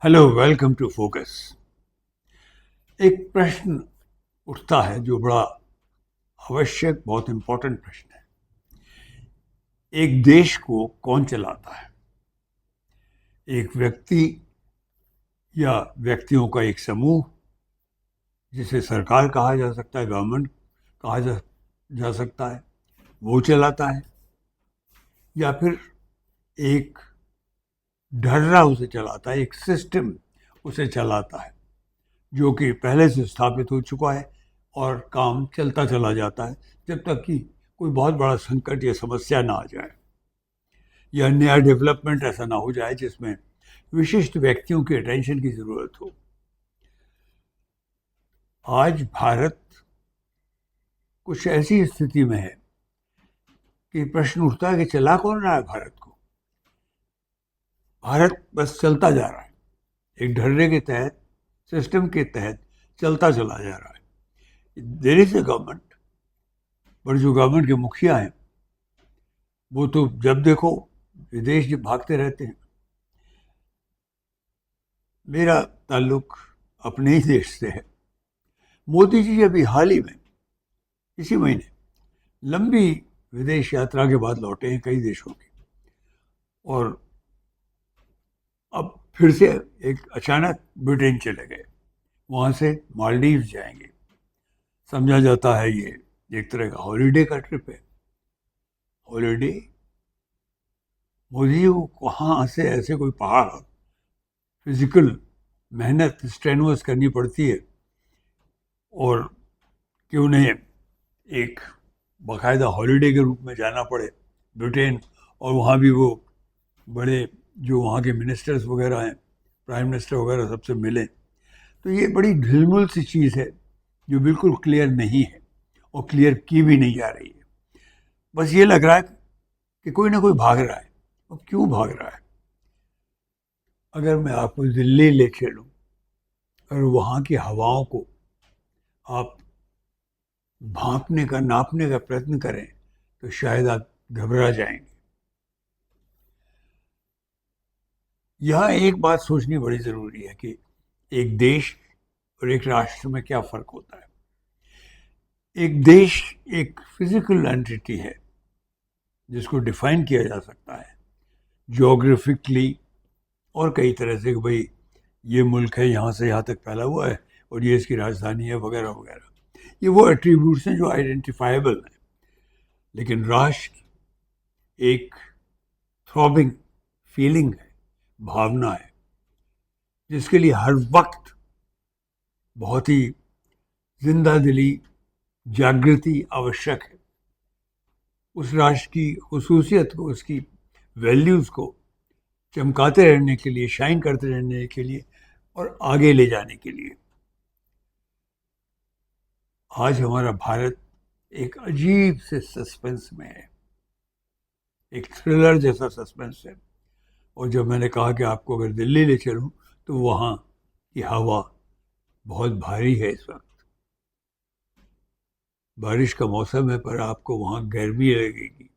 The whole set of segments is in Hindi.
Hello, welcome to focus. एक प्रश्न उठता है जो बड़ा आवश्यक, बहुत इंपॉर्टेंट प्रश्न है। एक देश को कौन चलाता है? एक व्यक्ति या व्यक्तियों का एक समूह, जिसे सरकार कहा जा सकता है, गवर्नमेंट कहा जा सकता है, वो चलाता है? या फिर एक ढर्रा उसे चलाता है, एक सिस्टम उसे चलाता है जो कि पहले से स्थापित हो चुका है और काम चलता चला जाता है जब तक कि कोई बहुत बड़ा संकट या समस्या ना आ जाए या नया डेवलपमेंट ऐसा ना हो जाए जिसमें विशिष्ट व्यक्तियों की अटेंशन की ज़रूरत हो। आज भारत कुछ ऐसी स्थिति में है कि प्रश्न उठता है कि चला कौन रहा है भारत को। भारत बस चलता जा रहा है, एक ढर्रे के तहत, सिस्टम के तहत चलता चला जा रहा है। देयर इज ए गवर्नमेंट, पर जो गवर्नमेंट के मुखिया हैं वो तो जब देखो विदेश भागते रहते हैं। मेरा ताल्लुक अपने ही देश से है। मोदी जी अभी हाल ही में इसी महीने लंबी विदेश यात्रा के बाद लौटे हैं कई देशों की, और अब फिर से एक अचानक ब्रिटेन चले गए, वहाँ से मालदीव जाएंगे। समझा जाता है ये एक तरह का हॉलीडे का ट्रिप है। हॉलीडे? मोदी जी को कहाँ से ऐसे कोई पहाड़ फिजिकल मेहनत स्ट्रेनुअस करनी पड़ती है, और कि उन्हें एक बाकायदा हॉलीडे के रूप में जाना पड़े ब्रिटेन, और वहाँ भी वो बड़े जो वहाँ के मिनिस्टर्स वगैरह हैं, प्राइम मिनिस्टर वगैरह, सबसे मिले। तो ये बड़ी ढिलमुल सी चीज़ है जो बिल्कुल क्लियर नहीं है और क्लियर की भी नहीं जा रही है। बस ये लग रहा है कि कोई ना कोई भाग रहा है। और क्यों भाग रहा है? अगर मैं आपको दिल्ली ले चलूँ और वहाँ की हवाओं को आप भांपने का, नापने का प्रयत्न करें तो शायद आप घबरा जाएंगे। यहाँ एक बात सोचनी बड़ी ज़रूरी है कि एक देश और एक राष्ट्र में क्या फ़र्क होता है। एक देश एक फिजिकल एंटिटी है जिसको डिफाइन किया जा सकता है ज्योग्राफिकली और कई तरह से, कि भाई ये मुल्क है, यहाँ से यहाँ तक फैला हुआ है और ये इसकी राजधानी है, वगैरह वगैरह। ये वो एट्रीब्यूट्स हैं जो आइडेंटिफाइबल हैं। लेकिन राष्ट्र एक थ्रॉबिंग फीलिंग है, भावना है, जिसके लिए हर वक्त बहुत ही जिंदा दिली, जागृति आवश्यक है। उस राष्ट्र की खुसूसियत को, उसकी वैल्यूज़ को चमकाते रहने के लिए, शाइन करते रहने के लिए और आगे ले जाने के लिए। आज हमारा भारत एक अजीब से सस्पेंस में है, एक थ्रिलर जैसा सस्पेंस है। और जब मैंने कहा कि आपको अगर दिल्ली ले चलूं तो वहाँ की हवा बहुत भारी है इस वक्त। बारिश का मौसम है पर आपको वहाँ गर्मी लगेगी,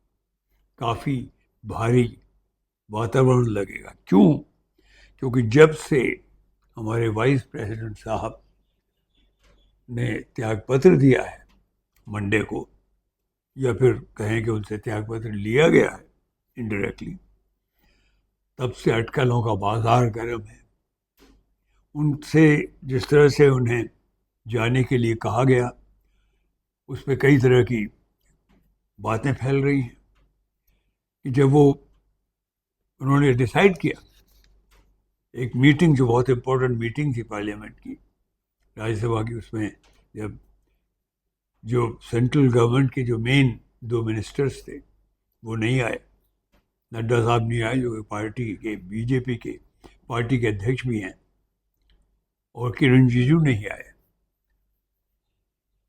काफ़ी भारी वातावरण लगेगा। क्यों? क्योंकि जब से हमारे वाइस प्रेसिडेंट साहब ने त्यागपत्र दिया है मंडे को, या फिर कहें कि उनसे त्यागपत्र लिया गया है इनडायरेक्टली, तब से अटकलों का बाजार गर्म है। उनसे जिस तरह से उन्हें जाने के लिए कहा गया, उस पर कई तरह की बातें फैल रही हैं कि जब वो उन्होंने डिसाइड किया, एक मीटिंग जो बहुत इम्पोर्टेंट मीटिंग थी पार्लियामेंट की, राज्यसभा की, उसमें जब जो सेंट्रल गवर्नमेंट के जो मेन दो मिनिस्टर्स थे वो नहीं आए, नड्डा साहब नहीं आए जो कि पार्टी के, बीजेपी के पार्टी के अध्यक्ष भी हैं, और किरण रिजिजू नहीं आए,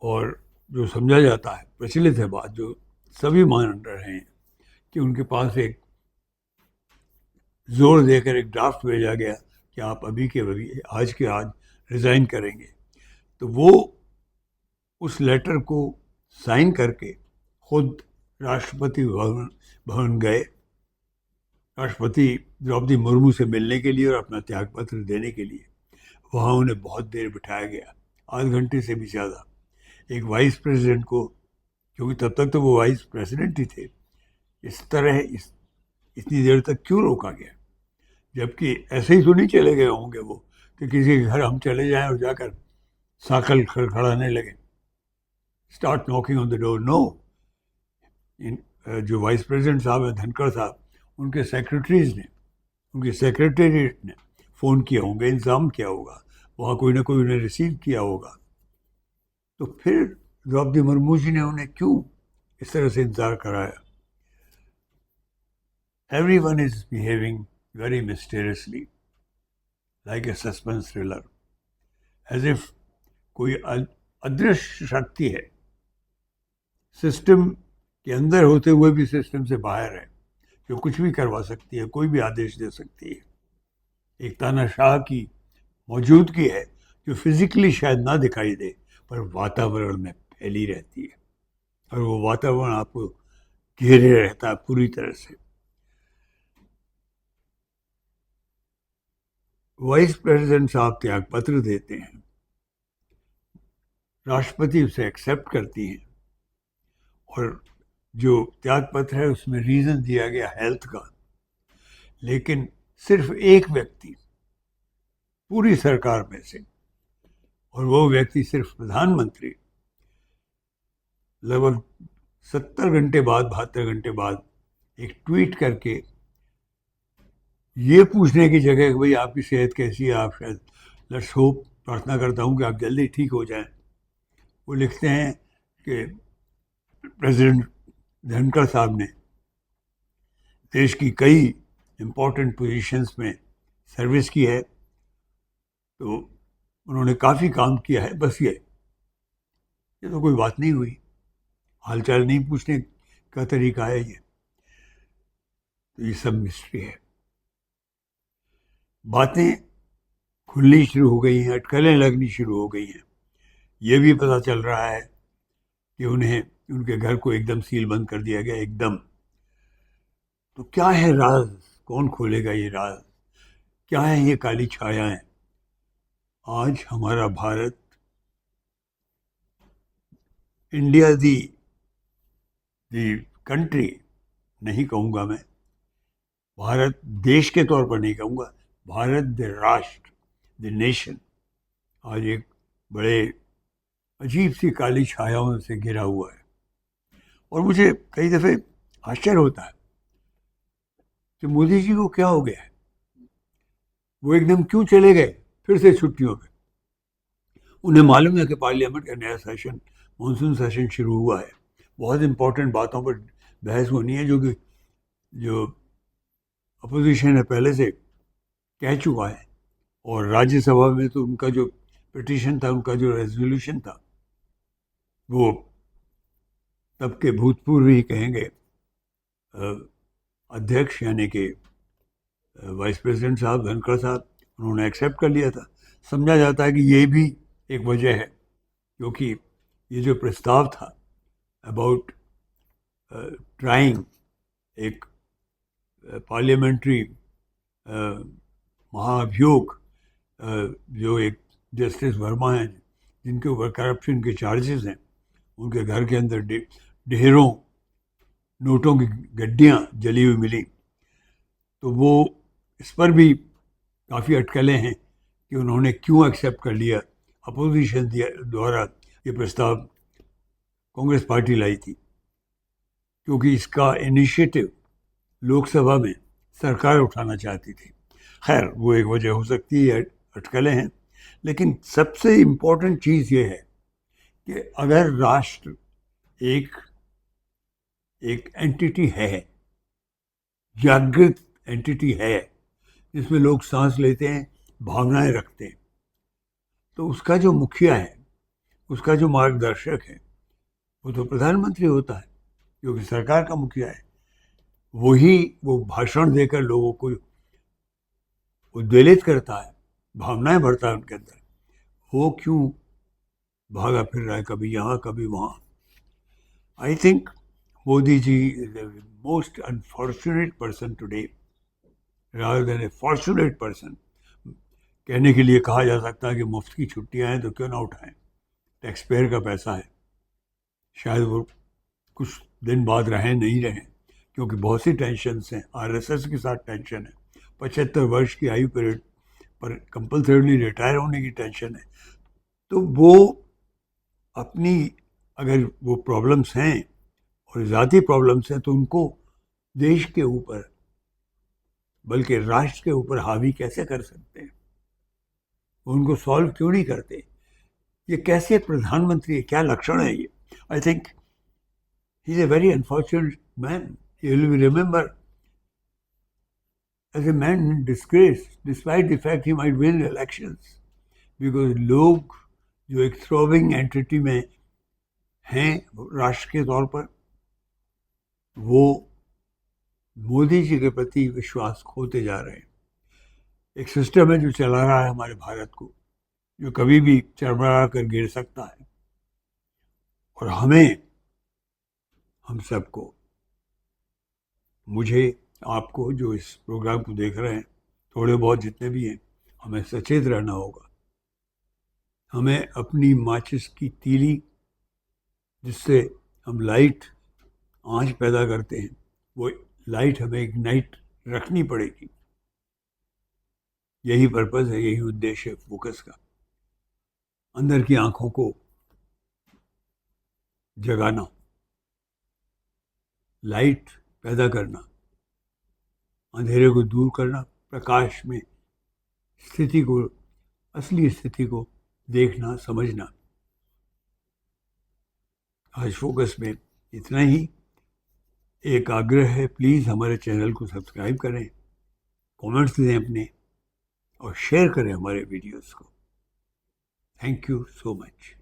और जो समझा जाता है, प्रचलित है बात, जो सभी मान रहे हैं कि उनके पास एक जोर देकर एक ड्राफ्ट भेजा गया कि आप अभी के अभी, आज के आज रिज़ाइन करेंगे। तो वो उस लेटर को साइन करके खुद राष्ट्रपति भवन गए, राष्ट्रपति द्रौपदी मुर्मू से मिलने के लिए और अपना त्यागपत्र देने के लिए वहाँ उन्हें बहुत देर बिठाया गया, आध घंटे से भी ज़्यादा। एक वाइस प्रेसिडेंट को, क्योंकि तब तक तो वो वाइस प्रेसिडेंट ही थे, इतनी देर तक क्यों रोका गया? जबकि ऐसे ही तो नहीं चले गए होंगे वो कि किसी के घर हम चले जाएं और जाकर साकल खड़खड़ाने लगे, start knocking on the door. No, जो वाइस प्रेसिडेंट साहब हैं, धनखड़ साहब, उनके सेक्रेटरीज ने, उनके सेक्रेटेरिएट ने फ़ोन किया होंगे, इंतज़ाम किया होगा, वहाँ कोई ना कोई उन्हें रिसीव किया होगा। तो फिर द्रौपदी मुर्मू जी ने उन्हें क्यों इस तरह से इंतज़ार कराया? Everyone is behaving very mysteriously, like a suspense thriller, as if कोई अदृश्य शक्ति है, सिस्टम के अंदर होते हुए भी सिस्टम से बाहर है, जो कुछ भी करवा सकती है, कोई भी आदेश दे सकती है। एक तानाशाह की मौजूदगी है जो फिजिकली शायद ना दिखाई दे, पर वातावरण में फैली रहती है, और वो वातावरण आपको घेरे रहता है पूरी तरह से। वाइस प्रेसिडेंट साहब त्यागपत्र देते हैं, राष्ट्रपति उसे एक्सेप्ट करती हैं, और जो त्यागपत्र है उसमें रीज़न दिया गया हेल्थ का, लेकिन सिर्फ एक व्यक्ति पूरी सरकार में से, और वो व्यक्ति सिर्फ प्रधानमंत्री, लगभग 70 घंटे बाद, 72 घंटे बाद एक ट्वीट करके ये पूछने की जगह कि भाई आपकी सेहत कैसी है, आप शायद, लेट्स होप, प्रार्थना करता हूँ कि आप जल्दी ठीक हो जाएं, वो लिखते हैं कि प्रेसिडेंट धनखड़ साहब ने देश की कई इम्पोर्टेंट पोजीशंस में सर्विस की है, तो उन्होंने काफ़ी काम किया है, बस ये तो कोई बात नहीं हुई, हालचाल नहीं पूछने का तरीका है ये। तो ये सब मिस्ट्री है। बातें खुलनी शुरू हो गई हैं, अटकलें लगनी शुरू हो गई हैं। ये भी पता चल रहा है कि उन्हें, उनके घर को एकदम सील बंद कर दिया गया, एकदम। तो क्या है राज? कौन खोलेगा ये राज? क्या है ये काली छायाएं? आज हमारा भारत, इंडिया दी कंट्री नहीं कहूँगा मैं, भारत देश के तौर पर नहीं कहूँगा, भारत द राष्ट्र, द नेशन, आज एक बड़े अजीब सी काली छायाओं से घिरा हुआ है। और मुझे कई दफ़े आश्चर्य होता है कि मोदी जी को क्या हो गया है, वो एकदम क्यों चले गए फिर से छुट्टियों पे? उन्हें मालूम है कि पार्लियामेंट का नया सेशन, मानसून सेशन शुरू हुआ है, बहुत इंपॉर्टेंट बातों पर बहस होनी है, जो कि जो अपोजिशन है पहले से कह चुका है, और राज्यसभा में तो उनका जो पिटीशन था, उनका जो रेजोल्यूशन था, वो तब के भूतपूर्व ही कहेंगे अध्यक्ष, यानी कि वाइस प्रेसिडेंट साहब धनखड़ साहब, उन्होंने एक्सेप्ट कर लिया था। समझा जाता है कि ये भी एक वजह है, क्योंकि ये जो प्रस्ताव था अबाउट ट्राइंग एक पार्लियामेंट्री महाअभियोग, जो एक जस्टिस वर्मा हैं जिनके ऊपर करप्शन के चार्जेस हैं, उनके घर के अंदर ढेरों नोटों की गड्डियाँ जली हुई मिली, तो वो इस पर भी काफ़ी अटकलें हैं कि उन्होंने क्यों एक्सेप्ट कर लिया। अपोजिशन द्वारा ये प्रस्ताव कांग्रेस पार्टी लाई थी, क्योंकि इसका इनिशिएटिव लोकसभा में सरकार उठाना चाहती थी। खैर, वो एक वजह हो सकती है, अटकलें हैं, लेकिन सबसे इम्पोर्टेंट चीज़ ये है कि अगर राष्ट्र एक एंटिटी है, जागृत एंटिटी है, जिसमें लोग सांस लेते हैं, भावनाएं रखते हैं, तो उसका जो मुखिया है, उसका जो मार्गदर्शक है, वो तो प्रधानमंत्री होता है, क्योंकि सरकार का मुखिया है। वो भाषण देकर लोगों को उद्वेलित करता है, भावनाएं भरता है उनके अंदर। वो क्यों भागा फिर रहा है, कभी यहाँ कभी वहाँ? I think Modi ji is the most unfortunate person today rather than a fortunate person। कहने के लिए कहा जा सकता है कि मुफ्त की छुट्टियां हैं तो क्यों ना उठाएं, टैक्स पेयर का पैसा है। शायद वो कुछ दिन बाद रहें नहीं रहें, क्योंकि बहुत सी टेंशन हैं। आरएसएस के साथ टेंशन है, 75 वर्ष की आयु पीरियड पर कंपल्सरीली रिटायर होने की टेंशन है। तो वो अपनी, अगर वो प्रॉब्लम्स हैं और ज़ाती प्रॉब्लम्स हैं तो उनको देश के ऊपर, बल्कि राष्ट्र के ऊपर हावी कैसे कर सकते हैं? उनको सॉल्व क्यों नहीं करते? ये कैसे प्रधानमंत्री है? क्या लक्षण है ये? I think he is a very unfortunate man. He will be remember as a man in disgrace, despite the fact he might win elections, because लोग जो एक थ्रोविंग एंटिटी में हैं राष्ट्र के तौर पर, वो मोदी जी के प्रति विश्वास खोते जा रहे हैं। एक सिस्टम है जो चला रहा है हमारे भारत को, जो कभी भी चरमरा कर गिर सकता है। और हमें, हम सबको, मुझे, आपको जो इस प्रोग्राम को देख रहे हैं, थोड़े बहुत जितने भी हैं, हमें सचेत रहना होगा। हमें अपनी माचिस की तीली, जिससे हम लाइट आंच पैदा करते हैं, वो लाइट हमें इग्नाइट रखनी पड़ेगी। यही पर्पस है, यही उद्देश्य है फोकस का। अंदर की आंखों को जगाना, लाइट पैदा करना, अंधेरे को दूर करना, प्रकाश में स्थिति को, असली स्थिति को देखना, समझना। आज फोकस में इतना ही। एक आग्रह है, प्लीज़ हमारे चैनल को सब्सक्राइब करें, कमेंट्स दें अपने, और शेयर करें हमारे वीडियोस को। Thank you so much.